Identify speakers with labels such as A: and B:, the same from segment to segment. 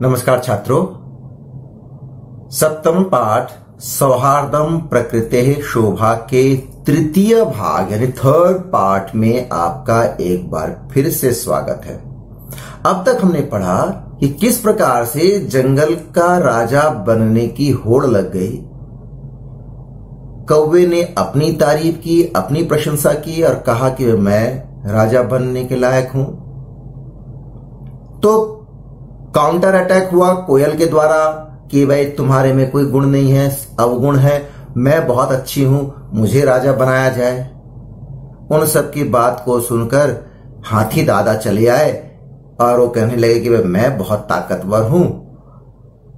A: नमस्कार छात्रों। सप्तम पाठ सौहार्दम प्रकृते शोभा के तृतीय भाग यानी थर्ड पार्ट में आपका एक बार फिर से स्वागत है। अब तक हमने पढ़ा कि किस प्रकार से जंगल का राजा बनने की होड़ लग गई। कौवे ने अपनी तारीफ की, अपनी प्रशंसा की और कहा कि मैं राजा बनने के लायक हूं। तो काउंटर अटैक हुआ कोयल के द्वारा कि भाई तुम्हारे में कोई गुण नहीं है, अवगुण है, मैं बहुत अच्छी हूं, मुझे राजा बनाया जाए। उन सब की बात को सुनकर हाथी दादा चले आए और वो कहने लगे कि भाई मैं बहुत ताकतवर हूं,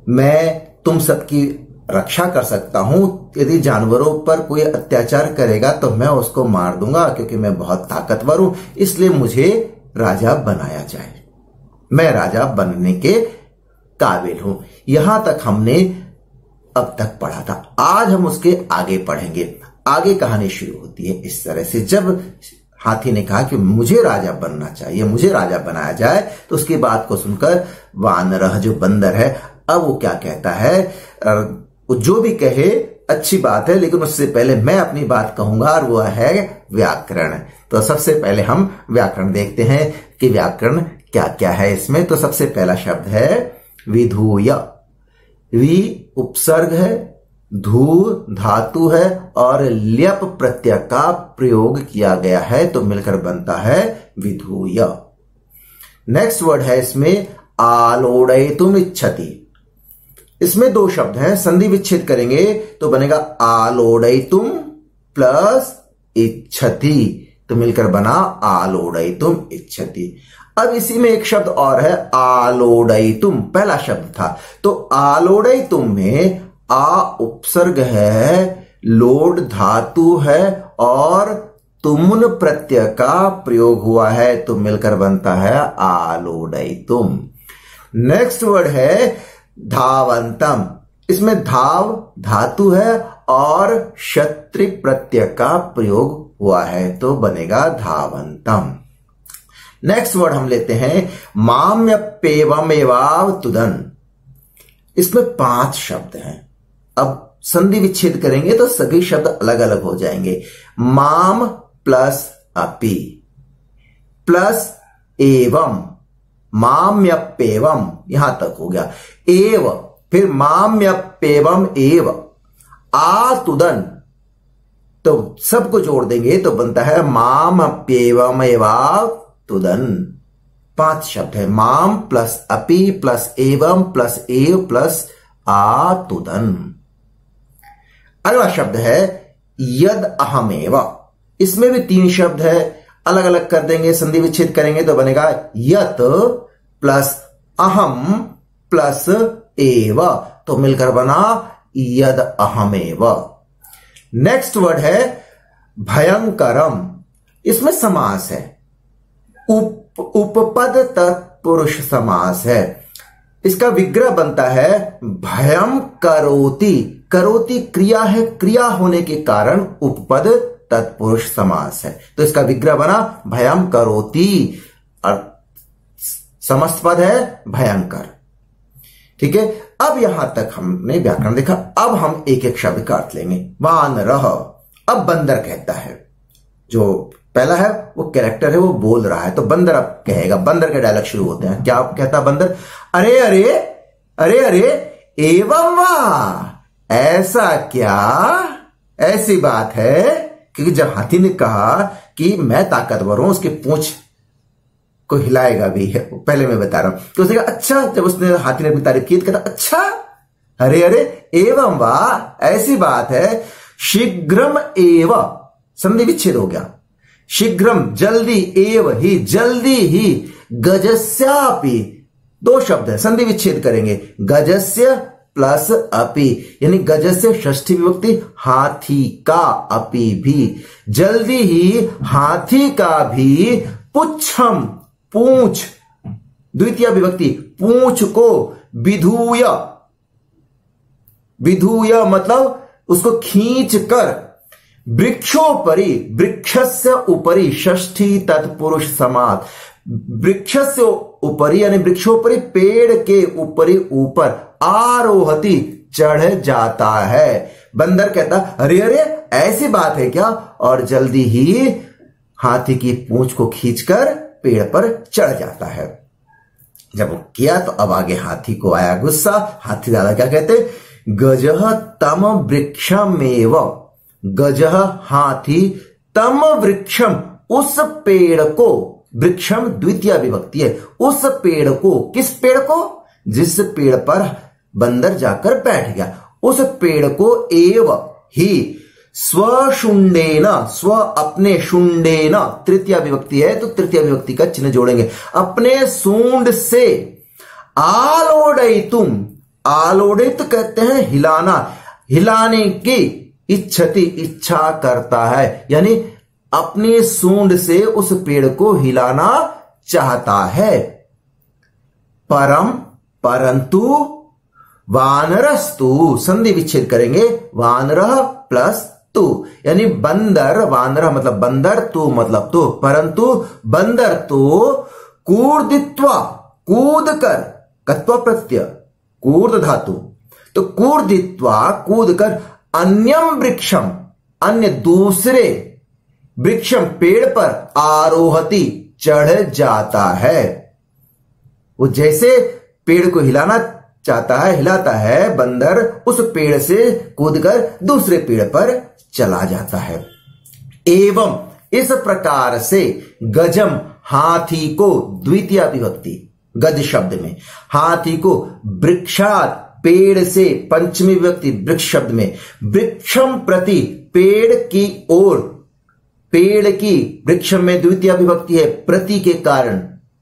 A: मैं तुम सबकी रक्षा कर सकता हूं, यदि जानवरों पर कोई अत्याचार करेगा तो मैं उसको मार दूंगा क्योंकि मैं बहुत ताकतवर हूं, इसलिए मुझे राजा बनाया जाए, मैं राजा बनने के काबिल हूं। यहां तक हमने अब तक पढ़ा था। आज हम उसके आगे पढ़ेंगे। आगे कहानी शुरू होती है इस तरह से, जब हाथी ने कहा कि मुझे राजा बनना चाहिए, मुझे राजा बनाया जाए, तो उसकी बात को सुनकर वानरह जो बंदर है, अब वो क्या कहता है, जो भी कहे अच्छी बात है, लेकिन उससे पहले मैं अपनी बात कहूंगा और वो है व्याकरण। तो सबसे पहले हम व्याकरण देखते हैं कि व्याकरण क्या क्या है इसमें। तो सबसे पहला शब्द है विधूय। वि उपसर्ग है, धू धातु है और ल्यप प्रत्यय का प्रयोग किया गया है, तो मिलकर बनता है विधूय। नेक्स्ट वर्ड है इसमें आलोड़यितुम इच्छति। इसमें दो शब्द हैं, संधि विच्छेद करेंगे तो बनेगा आलोड़यितुम प्लस इच्छति, तो मिलकर बना आलोड़यितुम इच्छति। अब इसी में एक शब्द और है आलोड़यितुम, पहला शब्द था। तो आलोड़यितुम में आ उपसर्ग है, लोड धातु है और तुमुन प्रत्यय का प्रयोग हुआ है, तो मिलकर बनता है आलोड़यितुम। नेक्स्ट वर्ड है धावंतम। इसमें धाव धातु है और क्षत्रि प्रत्यय का प्रयोग हुआ है, तो बनेगा धावंतम। नेक्स्ट वर्ड हम लेते हैं माम्यप्येवमेवाव तुदन। इसमें 5 शब्द हैं। अब संधि विच्छेद करेंगे तो सभी शब्द अलग अलग हो जाएंगे। माम प्लस अपि प्लस एवं, माम्यप्येवम, यहां तक हो गया, एव, फिर माम्यप्येवम एव, आतुदन, तो सबको जोड़ देंगे तो बनता है मामप्येवमेवाव तुदन। 5 शब्द है, माम प्लस अपि प्लस एवं प्लस एव प्लस आतुदन। अगला शब्द है यद अहमेव। इसमें भी 3 शब्द है, अलग अलग कर देंगे, संधि विच्छेद करेंगे तो बनेगा यत प्लस अहम प्लस एव, तो मिलकर बना यद अहमेव। नेक्स्ट वर्ड है भयंकरम। इसमें समास है, उपपद तत्पुरुष समास है। इसका विग्रह बनता है भयम करोति। करोति क्रिया है, क्रिया होने के कारण उपपद तत्पुरुष समास है, तो इसका विग्रह बना भयम करोति और समस्त पद है भयंकर। ठीक है, अब यहां तक हमने व्याकरण देखा। अब हम एक एक शब्द का अर्थ लेंगे। वानरह, अब बंदर कहता है, जो पहला है वो कैरेक्टर है, वो बोल रहा है, तो बंदर अब कहेगा। बंदर के डायलॉग शुरू होते हैं। क्या कहता है बंदर? अरे अरे अरे अरे एवं वाह, ऐसा क्या, ऐसी बात है। क्योंकि जब हाथी ने कहा कि मैं ताकतवर हूं, उसकी पूंछ को हिलाएगा भी है, पहले मैं बता रहा हूं, तो उसने कहा अच्छा। जब उसने हाथी ने अपनी तारीफ की तो कहता अच्छा, अरे अरे एवं वाह, ऐसी बात है। शीघ्रम एव, संधि विच्छेद हो गया, शीघ्रम जल्दी, एव ही जल्दी ही, गजस्यापि, 2 शब्द है, संधि विच्छेद करेंगे, गजस्य प्लस अपि, यानी गजस्य षष्ठी विभक्ति हाथी का, अपि भी, जल्दी ही हाथी का भी, पुच्छम पूंछ, द्वितीय विभक्ति पूंछ को, विधूय, विधूय मतलब उसको खींच कर, वृक्षोपरि, वृक्षस्य उपरि, षष्ठी तत्पुरुष समास, वृक्षस्य ऊपरी यानी वृक्षोपरि पेड़ के ऊपरी ऊपर आरोहति चढ़ जाता है। बंदर कहता अरे अरे ऐसी बात है क्या, और जल्दी ही हाथी की पूंछ को खींचकर पेड़ पर चढ़ जाता है। जब वो किया तो अब आगे हाथी को आया गुस्सा। हाथी दादा क्या कहते, गजह तम वृक्षमेव, गजह हाथी, तम वृक्षम उस पेड़ को, वृक्षम द्वितीय विभक्ति है, उस पेड़ को, किस पेड़ को, जिस पेड़ पर बंदर जाकर बैठ गया, उस पेड़ को एव ही स्वशुंडेन, स्व अपने, शुंडेन तृतीय विभक्ति है तो तृतीय विभक्ति का चिन्ह जोड़ेंगे, अपने सूंड से, आलोड़यितुम, आलोड़ित कहते हैं हिलाना, हिलाने की, इच्छति इच्छा करता है, यानी अपनी सूंड से उस पेड़ को हिलाना चाहता है। परम परंतु, वानरस्तु, संधि विच्छेद करेंगे, वानरः प्लस तू, यानी बंदर, वानरः मतलब बंदर, तू मतलब तो, परंतु बंदर तो कूर्दित्वा, कूद कर, कत्वा प्रत्यय, कूर्द धातु, तो कूर्दित्वा कूद कर, अन्यम वृक्षम, अन्य दूसरे वृक्षम पेड़ पर, आरोहति चढ़ जाता है। वो जैसे पेड़ को हिलाना चाहता है, हिलाता है, बंदर उस पेड़ से कूदकर दूसरे पेड़ पर चला जाता है। एवं इस प्रकार से गजम हाथी को, द्वितीय विभक्ति गज शब्द में, हाथी को वृक्षात पेड़ से, पंचमी विभक्ति वृक्ष शब्द में, वृक्षम प्रति पेड़ की ओर, पेड़ की, वृक्षम में द्वितीय विभक्ति है, प्रति के कारण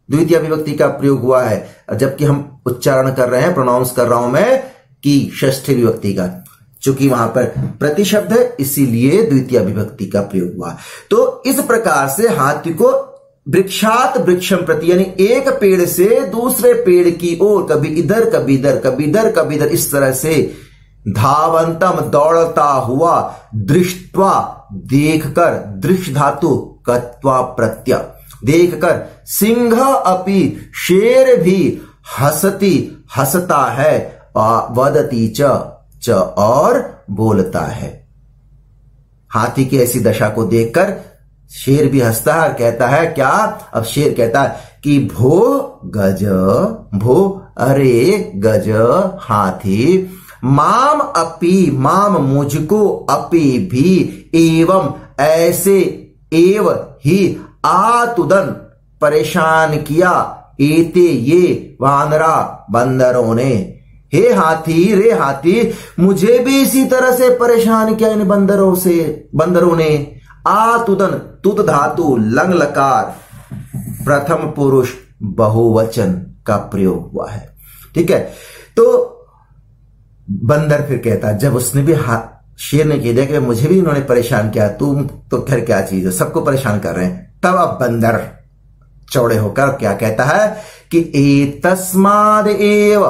A: द्वितीय विभक्ति का प्रयोग हुआ है, जबकि हम उच्चारण कर रहे हैं, प्रोनाउंस कर रहा हूं मैं कि षष्ठी विभक्ति का, चूंकि वहां पर प्रति शब्द है इसीलिए द्वितीय विभक्ति का प्रयोग हुआ। तो इस प्रकार से हाथी को वृक्षात वृक्षम प्रति, यानी एक पेड़ से दूसरे पेड़ की ओर, कभी इधर कभी इधर, कभी इधर कभी इधर, इस तरह से धावंतम दौड़ता हुआ, दृष्ट्वा देखकर, दृश्य धातु कत्वा प्रत्यय, देखकर, सिंह अपि शेर भी हसती हंसता है, वदती च और बोलता है। हाथी की ऐसी दशा को देखकर शेर भी हंसता है और कहता है क्या, अब शेर कहता है कि भो गज, भो अरे गज हाथी, माम अपि, माम मुझको, अपि भी, एवं ऐसे, एव ही, आतुदन परेशान किया, एते ये, वानरा बंदरों ने, हे हाथी, रे हाथी, मुझे भी इसी तरह से परेशान किया इन बंदरों से, बंदरों ने। आतुदन, तुद धातु लंग लकार, प्रथम पुरुष बहुवचन का प्रयोग हुआ है, ठीक है। तो बंदर फिर कहता, जब उसने भी शेर ने कह दिया कि मुझे भी इन्होंने परेशान किया, तुम तो फिर क्या चीज है, सबको परेशान कर रहे हैं, तब अब बंदर चौड़े होकर क्या कहता है कि एतस्माद एव,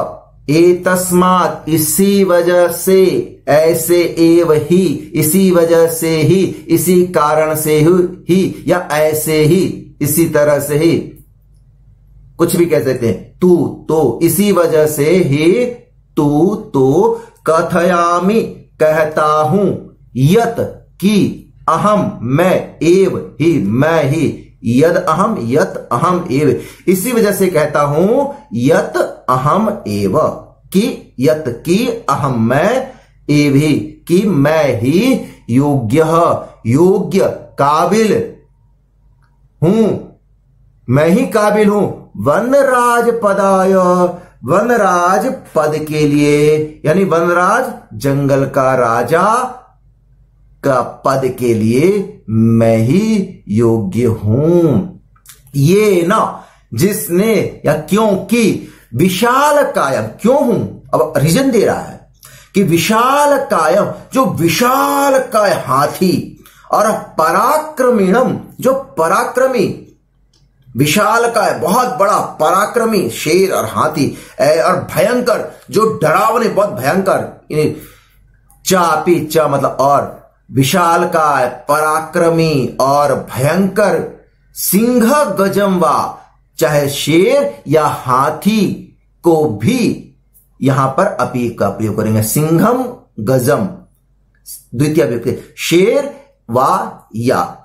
A: एतस्मात इसी वजह से, ऐसे एव ही, इसी वजह से ही, इसी कारण से ही, या ऐसे ही, इसी तरह से ही, कुछ भी कह सकते हैं, तू तो, इसी वजह से ही, तू तो, कथयामि कहता हूं, यत की, अहम मैं, एव ही मैं ही, यद अहम, यत अहम एव, इसी वजह से कहता हूं, यत अहम एव, कि यत की, अहम मैं, एव ही कि मैं ही, योग्य, योग्य, काबिल हूं, मैं ही काबिल हूं, वनराज पदाय, वनराज पद के लिए, यानी वनराज जंगल का राजा का पद के लिए मैं ही योग्य हूं। ये ना, जिसने, या क्योंकि, विशाल कायम, क्यों हूं, अब रीजन दे रहा है कि विशाल कायम, जो विशाल काय हाथी, और पराक्रमीणम, जो पराक्रमी, विशाल काय बहुत बड़ा पराक्रमी शेर और हाथी, और भयंकर, जो डरावने, बहुत भयंकर, चापी, चा मतलब और, विशाल काय, पराक्रमी और भयंकर, सिंह गजम वा, चाहे शेर या हाथी को भी यहां पर अपी का प्रयोग करेंगे। सिंघम गजम द्वितीय विभक्ति, शेर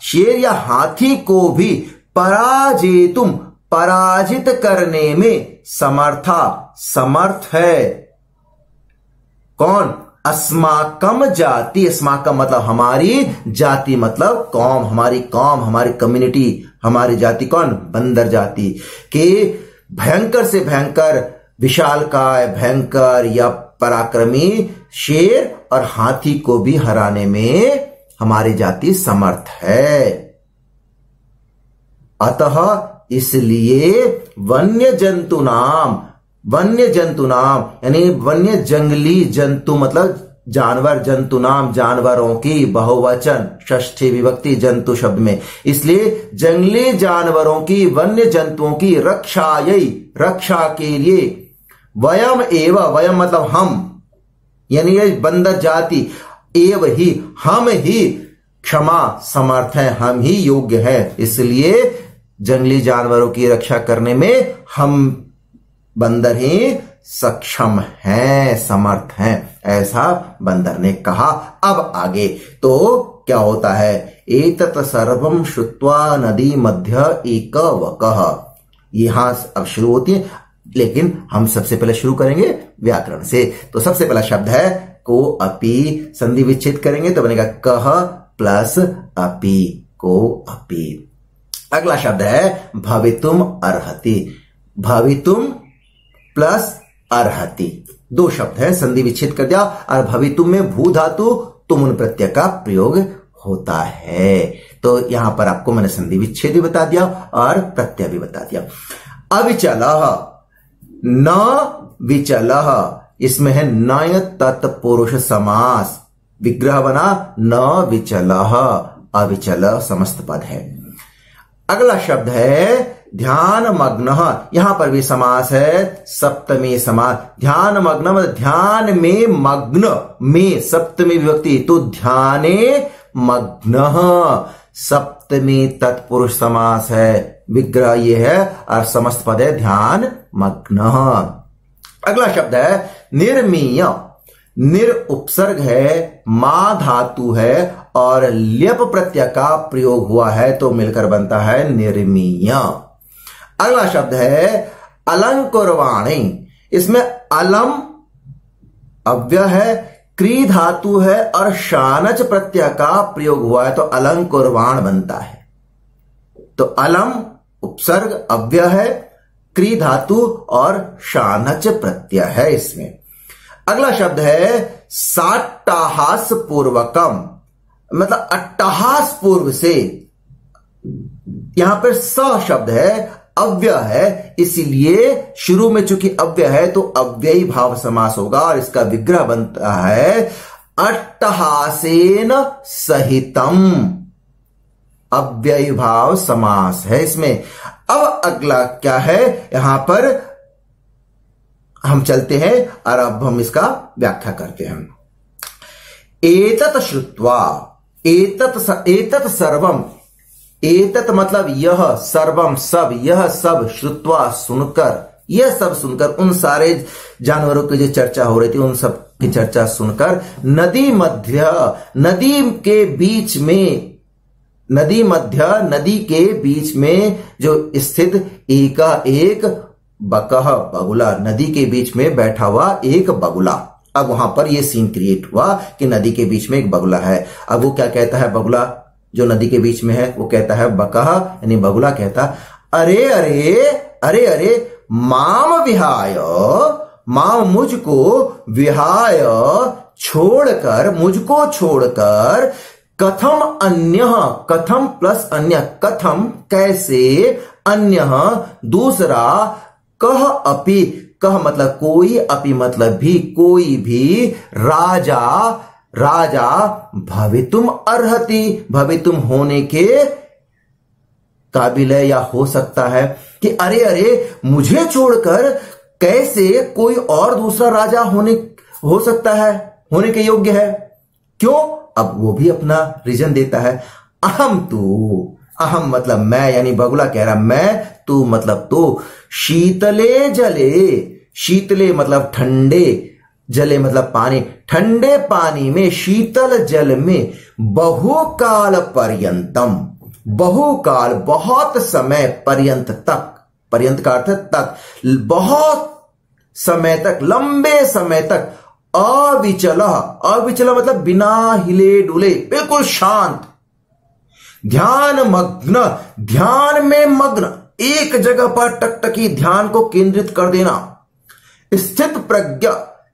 A: शेर या हाथी को भी पराजेतुम पराजित करने में समर्थ है। कौन? अस्माकम जाति, अस्माकम मतलब हमारी, जाति मतलब कौम, हमारी कौम, हमारी कम्युनिटी, हमारी जाति कौन? बंदर जाति के भयंकर से भयंकर, विशालकाय, भयंकर या पराक्रमी शेर और हाथी को भी हराने में हमारी जाति समर्थ है। अतः इसलिए वन्य जंतु नाम यानी वन्य जंगली जंतु मतलब जानवर, जंतु नाम जानवरों की, बहुवचन षष्ठी विभक्ति जंतु शब्द में, इसलिए जंगली जानवरों की, वन्य जंतुओं की रक्षा के लिए वयम मतलब हम, यानी ये बंदर जाति, हम ही क्षमा समर्थ हैं, हम ही योग्य हैं। इसलिए जंगली जानवरों की रक्षा करने में हम बंदर ही सक्षम हैं, समर्थ हैं, ऐसा बंदर ने कहा। अब आगे तो क्या होता है? एतत् सर्वं श्रुत्वा नदी मध्य एक वकः, यहां अब शुरू होती है, लेकिन हम सबसे पहले शुरू करेंगे व्याकरण से। तो सबसे पहला शब्द है को अपि, संधि विच्छेद करेंगे तो बनेगा कह प्लस अपि, को अपि। अगला शब्द है भवितुम अर्हति, भवितुम प्लस अर्हति, दो शब्द है, संधि विच्छेद कर दिया। और भवितुम में भू धातु तुमुन प्रत्यय का प्रयोग होता है। तो यहां पर आपको मैंने संधि विच्छेद भी बता दिया और प्रत्यय भी बता दिया। अविचलः, न विचलः, इसमें है नय तत्पुरुष समास, विग्रह बना न विचलः, अविचल समस्त पद है। अगला शब्द है ध्यान मग्न, यहां पर भी समास है, सप्तमी समास। ध्यान मग्न मतलब ध्यान में मग्न, में सप्तमी विभक्ति, तो ध्याने मग्न सप्तमी तत्पुरुष समास है, विग्रह ये है और समस्त पद है ध्यान मग्न। अगला शब्द है निर्मीय, निर उपसर्ग है, मा धातु है और ल्यप प्रत्यय का प्रयोग हुआ है तो मिलकर बनता है निर्मीय। अगला शब्द है अलंकुरवाणी, इसमें अलम अव्यय है, क्री धातु है और शानच प्रत्यय का प्रयोग हुआ है तो अलंकुरवाण बनता है। तो अलम उपसर्ग अव्यय है, क्री धातु और शानच प्रत्यय है इसमें। अगला शब्द है साट्टाहास पूर्वकम, मतलब अट्टहास पूर्व से, यहां पर स शब्द है, अव्यय है, इसीलिए शुरू में चूंकि अव्यय है तो अव्ययी भाव समास होगा और इसका विग्रह बनता है अट्टहासेन सहितम, अव्ययी भाव समास है इसमें। अब अगला क्या है, यहां पर हम चलते हैं और अब हम इसका व्याख्या करते हैं। एतत् श्रुत्वा, एतत् सर्वम, एतत् मतलब यह, सर्वम सब, यह सब, श्रुत्वा सुनकर, यह सब सुनकर, उन सारे जानवरों की जो चर्चा हो रही थी उन सब की चर्चा सुनकर, नदी मध्य, नदी के बीच में, नदी मध्य नदी के बीच में जो स्थित एका एक बकह बगुला, नदी के बीच में बैठा हुआ एक बगुला। अब वहां पर यह सीन क्रिएट हुआ कि नदी के बीच में एक बगुला है। अब वो क्या कहता है, बगुला जो नदी के बीच में है वो कहता है, बकह यानी बगुला कहता, अरे अरे अरे अरे माम विहाय, माम मुझको, विहाय छोड़कर, मुझको छोड़कर, कथम अन्य, कथम प्लस अन्य, कथम कैसे, अन्य दूसरा, कह अपि, कह मतलब कोई, अपि मतलब भी, कोई भी, राजा, राजा भवितुम अर्हति, भवितुम होने के काबिल है या हो सकता है, कि अरे अरे मुझे छोड़कर कैसे कोई और दूसरा राजा हो सकता है, होने के योग्य है, क्यों? अब वो भी अपना रीजन देता है, अहम तू, अहम मतलब मैं, यानी बगुला कह रहा मैं, तू मतलब तू, शीतले जले, शीतले मतलब ठंडे, जले मतलब पानी, ठंडे पानी में, शीतल जल में, बहुकाल पर्यंतम, बहुकाल बहुत समय, पर्यंत तक, पर्यंत का अर्थ तक, बहुत समय तक, लंबे समय तक, अविचल, अविचल मतलब बिना हिले डुले, बिल्कुल शांत, ध्यान मग्न, ध्यान में मग्न, एक जगह पर टकटकी ध्यान को केंद्रित कर देना, स्थित प्रज्ञ,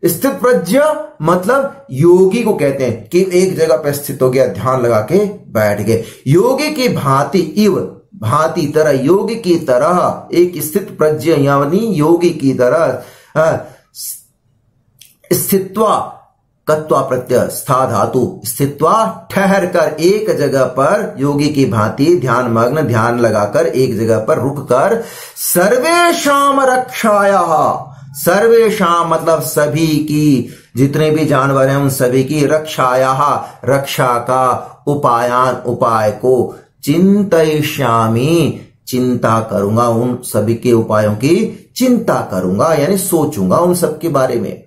A: स्थित प्रज्ञ मतलब योगी को कहते हैं कि एक जगह पर स्थित हो गया, ध्यान लगा के बैठ गए, योगी की भांति, इव भांति तरह, योगी की तरह, एक स्थित प्रज्ञ यानी योगी की तरह, स्थित्वा कत्वा प्रत्यय स्था धातु, स्थित्वा ठहर कर, एक जगह पर योगी की भांति ध्यान मग्न, ध्यान लगाकर एक जगह पर रुक कर, सर्वेशाम रक्षाया, सर्वेशाम मतलब सभी की, जितने भी जानवर हैं उन सभी की, रक्षाया रक्षा का, उपायान उपाय को, चिंतयिष्यामि चिंता करूंगा, उन सभी के उपायों की चिंता करूंगा, यानी सोचूंगा उन सब के बारे में।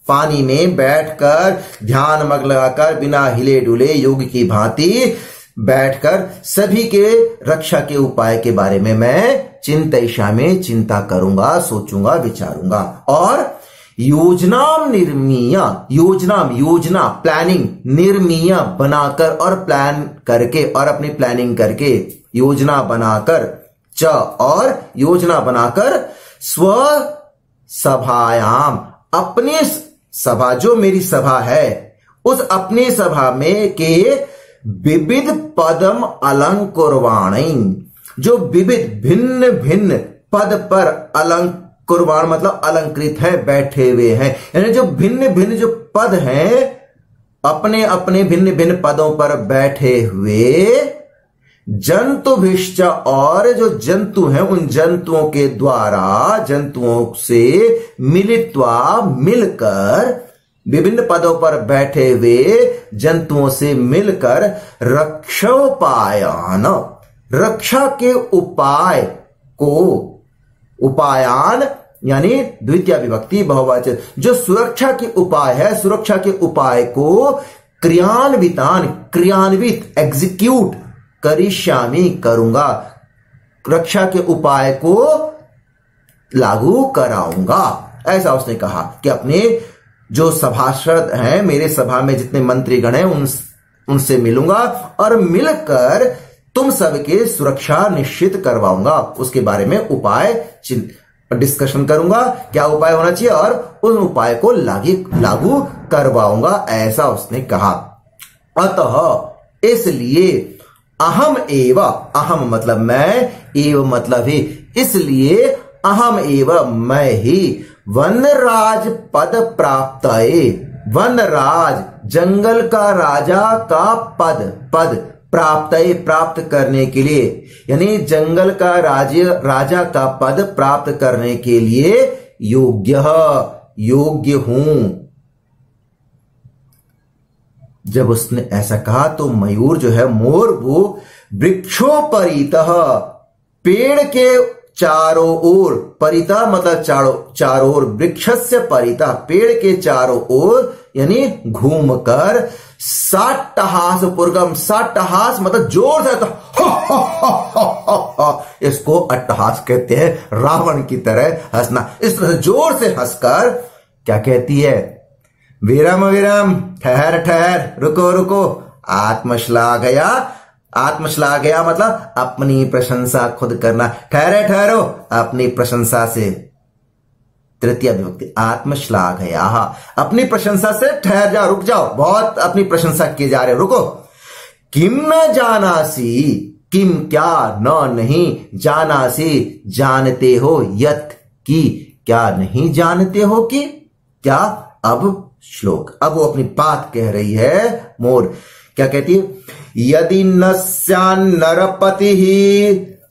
A: पानी में बैठकर ध्यान मग्न लगाकर बिना हिले डुले योग की भांति बैठकर सभी के रक्षा के उपाय के बारे में मैं चिंतयिष्यामि में चिंता करूंगा, सोचूंगा, विचारूंगा। और योजनाम निर्मीय, योजनाम योजना प्लानिंग, निर्मीय बनाकर और प्लान करके और अपनी प्लानिंग करके, योजना बनाकर, च और योजना बनाकर, स्व सभायाम अपनी सभा, जो मेरी सभा है उस अपनी सभा में के विविध पदम अलंकुर्वाणी, जो विविध भिन्न भिन्न पद पर अलंकुर्वाण मतलब अलंकृत है, बैठे हुए हैं, यानी जो भिन्न भिन्न जो पद हैं अपने अपने भिन्न भिन्न पदों पर बैठे हुए, जंतुभिश्च और जो जंतु हैं उन जंतुओं के द्वारा, जंतुओं से मिलित्वा मिलकर, विभिन्न पदों पर बैठे हुए जंतुओं से मिलकर, रक्षोपायन रक्षा के उपाय को, उपायान यानी द्वितीय विभक्ति बहुवचन, जो सुरक्षा के उपाय है, सुरक्षा के उपाय को क्रियान्वितान क्रियान्वित एग्जीक्यूट करिष्यामि करूंगा, रक्षा के उपाय को लागू कराऊंगा। ऐसा उसने कहा कि अपने जो सभासद हैं, मेरे सभा में जितने मंत्रीगण हैं उनसे मिलूंगा और मिलकर तुम सबके सुरक्षा निश्चित करवाऊंगा, उसके बारे में उपाय डिस्कशन करूंगा, क्या उपाय होना चाहिए और उन उपाय को लागू करवाऊंगा, ऐसा उसने कहा। अतः इसलिए अहम एव, अहम मतलब मैं, एव मतलब ही, इसलिए अहम एव मैं ही, वनराज पद प्राप्त, वनराज जंगल का राजा का पद, पद प्राप्त करने के लिए, यानी जंगल का राजा का पद प्राप्त करने के लिए योग्य हूं। जब उसने ऐसा कहा तो मयूर जो है, मोर, वो वृक्षोपरितः पेड़ के चारों ओर, परितः मतलब चारों ओर, वृक्षस्य परितः पेड़ के चारों ओर यानी घूमकर, साट्टहास पूर्वम, साट्टहास मतलब जोर से, इसको अट्टहास कहते हैं, रावण की तरह हंसना, इस तरह जोर से हंसकर क्या कहती है, विरम विरम, ठहर ठहर, रुको रुको, आत्मश्लाघया, आत्मश्लाघया मतलब अपनी प्रशंसा खुद करना, ठहरे ठहरो अपनी प्रशंसा से, तृतीय विभक्ति, आत्मश्लाघया, अपनी प्रशंसा से ठहर जाओ, रुक जाओ, बहुत अपनी प्रशंसा किए जा रहे हो, रुको। किम न जानासी, किम क्या, न नहीं, जानासी जानते हो, यत की क्या नहीं जानते हो कि, क्या। अब श्लोक, अब वो अपनी बात कह रही है, मोर क्या कहती है, यदि न स्यान् नरपति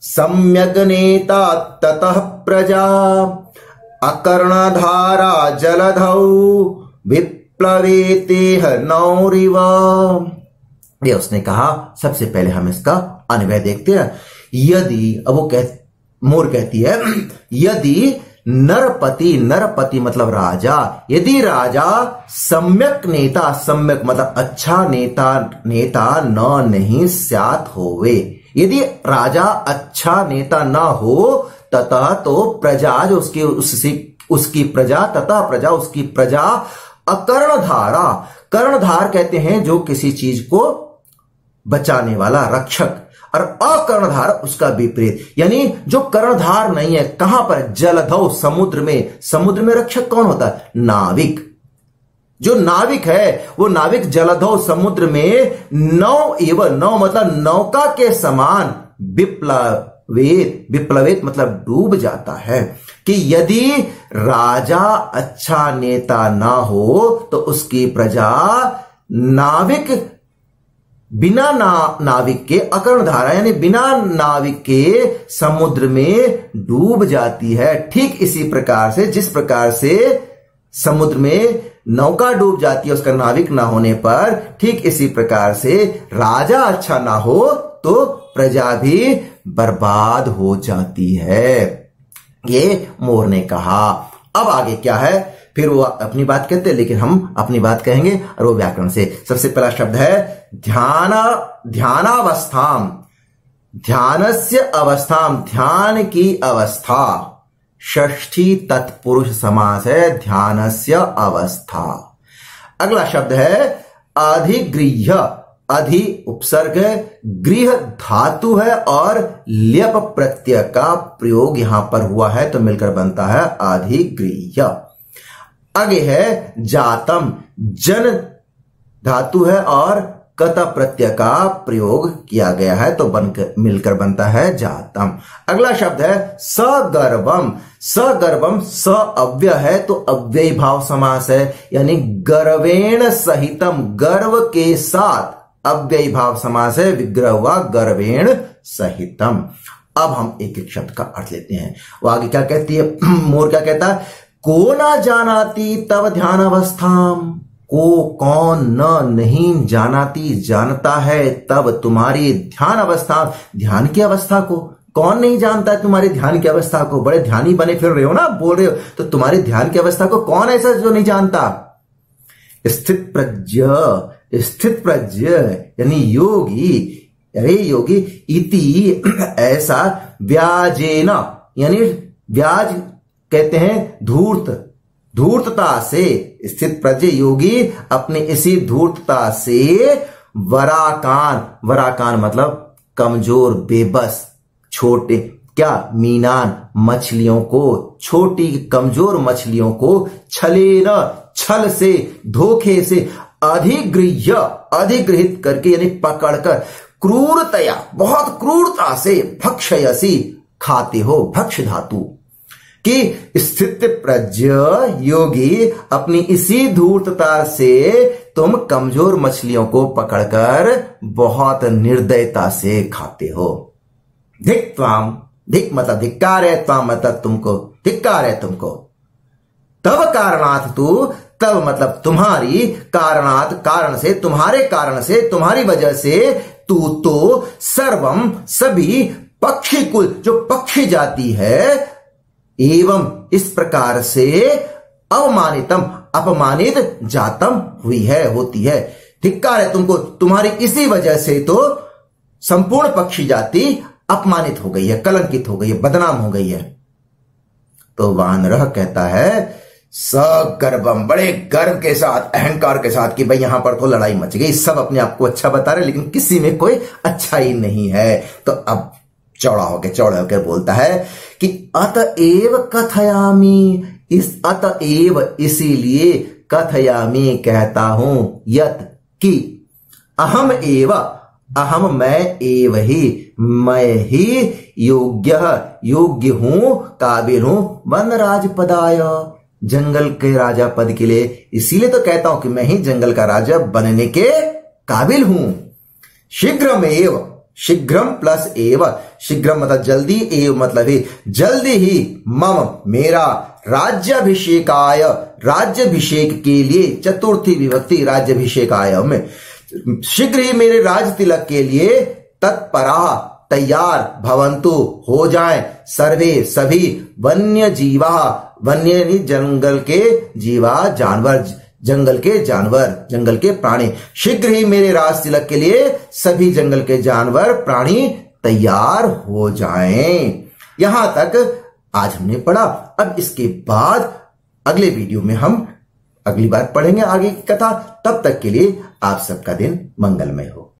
A: सम्यग् नेता ततः प्रजा, अकर्णधारा जलधौ विप्लवेतेह नौरिव। ये उसने कहा, सबसे पहले हम इसका अन्वय देखते हैं। यदि, अब वो मोर कहती है, यदि नरपति, नरपति मतलब राजा, यदि राजा सम्यक नेता, सम्यक मतलब अच्छा नेता, नेता न नहीं स्यात होवे, यदि राजा अच्छा नेता ना हो, ततः तो प्रजा जो उसकी प्रजा, तथा प्रजा उसकी प्रजा अकर्णधारा, कर्णधार कहते हैं जो किसी चीज को बचाने वाला, रक्षक, और अकर्णधार उसका विपरीत, यानी जो कर्णधार नहीं है, कहां पर, जलधौ समुद्र में, समुद्र में रक्षक कौन होता है, नाविक, जो नाविक है वो नाविक जलधौ समुद्र में नौ एवं, नौ मतलब नौका के समान, विप्लवेत, विप्लवेत मतलब डूब जाता है, कि यदि राजा अच्छा नेता ना हो तो उसकी प्रजा नाविक, बिना नाविक के, अकर्णधारा यानी बिना नाविक के समुद्र में डूब जाती है। ठीक इसी प्रकार से, जिस प्रकार से समुद्र में नौका डूब जाती है उसका नाविक ना होने पर, ठीक इसी प्रकार से राजा अच्छा ना हो तो प्रजा भी बर्बाद हो जाती है, ये मोर ने कहा। अब आगे क्या है, फिर वो अपनी बात कहते हैं, लेकिन हम अपनी बात कहेंगे और वो व्याकरण से। सबसे पहला शब्द है ध्यानावस्थाम, ध्यानस्य अवस्थाम, ध्यान की अवस्था, षष्ठी तत्पुरुष समास है, ध्यानस्य अवस्था। अगला शब्द है अधिगृह्य, अधि उपसर्ग है, गृह धातु है और ल्यप प्रत्यय का प्रयोग यहां पर हुआ है तो मिलकर बनता है अधिगृह्य। आगे है जातम, जन धातु है और कत प्रत्यय का प्रयोग किया गया है तो बनकर मिलकर बनता है जातम। अगला शब्द है सगर्भम, सगर्भम स अव्यय है तो अव्ययी भाव समास है, यानी गर्वेण सहितम, गर्व के साथ अव्ययी भाव समास है, विग्रह हुआ गर्वेण सहितम। अब हम एक एक शब्द का अर्थ लेते हैं। वो आगे क्या कहती है, मोर क्या कहता है, को ना जानाती तब ध्यान अवस्थाम, को कौन न नहीं जानाती जानता है तब तुम्हारी ध्यान अवस्था, ध्यान की अवस्था को कौन नहीं जानता है, तुम्हारे ध्यान की अवस्था को, बड़े ध्यानी बने फिर रहे हो ना, बोल रहे हो, तो तुम्हारे ध्यान की अवस्था को कौन ऐसा जो नहीं जानता। स्थित प्रज्ञ, स्थित प्रज्ञ यानी योगी, अरे योगी, इति ऐसा, व्याजेना यानी व्याज कहते हैं धूर्त, धूर्तता से, स्थित प्रज्ञ योगी अपने इसी धूर्तता से वराकान, वराकान मतलब कमजोर, बेबस, छोटे, क्या, मीनान मछलियों को, छोटी कमजोर मछलियों को छलेन, छल से, धोखे से, अधिगृह्य अधिगृहित करके यानी पकड़कर, क्रूरतया बहुत क्रूरता से, भक्षयसी खाते हो, भक्ष धातु कि स्थित प्रज्ञ योगी अपनी इसी धूर्तता से तुम कमजोर मछलियों को पकड़कर बहुत निर्दयता से खाते हो। धिक त्वाम, धिक मतलब धिक्कार है, त्वाम मतलब तुमको, धिक्कार है तुमको। तब कारणात तू, तब मतलब तुम्हारी, कारणात कारण से, तुम्हारे कारण से, तुम्हारी वजह से, तू तो सर्वम सभी, पक्षी कुल जो पक्षी जाती है, एवं इस प्रकार से अवमानितम अपमानित जातम हुई है, होती है। धिक्कार है तुमको, तुम्हारी इसी वजह से तो संपूर्ण पक्षी जाति अपमानित हो गई है, कलंकित हो गई है, बदनाम हो गई है। तो वानरह कहता है सगर्भम, बड़े गर्व के साथ, अहंकार के साथ कि भाई यहां पर तो लड़ाई मच गई, सब अपने आप को अच्छा बता रहे लेकिन किसी में कोई अच्छाई नहीं है। तो अब चौड़ा होकर बोलता है कि अतएव कथयामी, इस अतएव इसीलिए, कथयामी कहता हूं, यत कि, अहम एव, अहम मैं, एव ही मैं ही, योग्य हूं, काबिल हूं, वन राज पदाय, जंगल के राजा पद के लिए, इसीलिए तो कहता हूं कि मैं ही जंगल का राजा बनने के काबिल हूं। शीघ्रमेव, शीघ्रम प्लस एव, शीघ्रम मतलब जल्दी, एव मतलब ही जल्दी ही, मम मेरा, राज्याभिषेकाय, राज्याभिषेक के लिए, चतुर्थी विभक्ति राज्याभिषेकाय में, शीघ्र ही मेरे राज तिलक के लिए, तत्पराः तैयार भवन्तु हो जाएं सर्वे सभी वन्य जीवा, वन्य यानी जंगल के जीवा जानवर, जंगल के जानवर, जंगल के प्राणी, शीघ्र ही मेरे राज तिलक के लिए सभी जंगल के जानवर प्राणी तैयार हो जाएं। यहां तक आज हमने पढ़ा। अब इसके बाद अगले वीडियो में हम अगली बार पढ़ेंगे आगे की कथा। तब तक के लिए आप सबका दिन मंगलमय हो।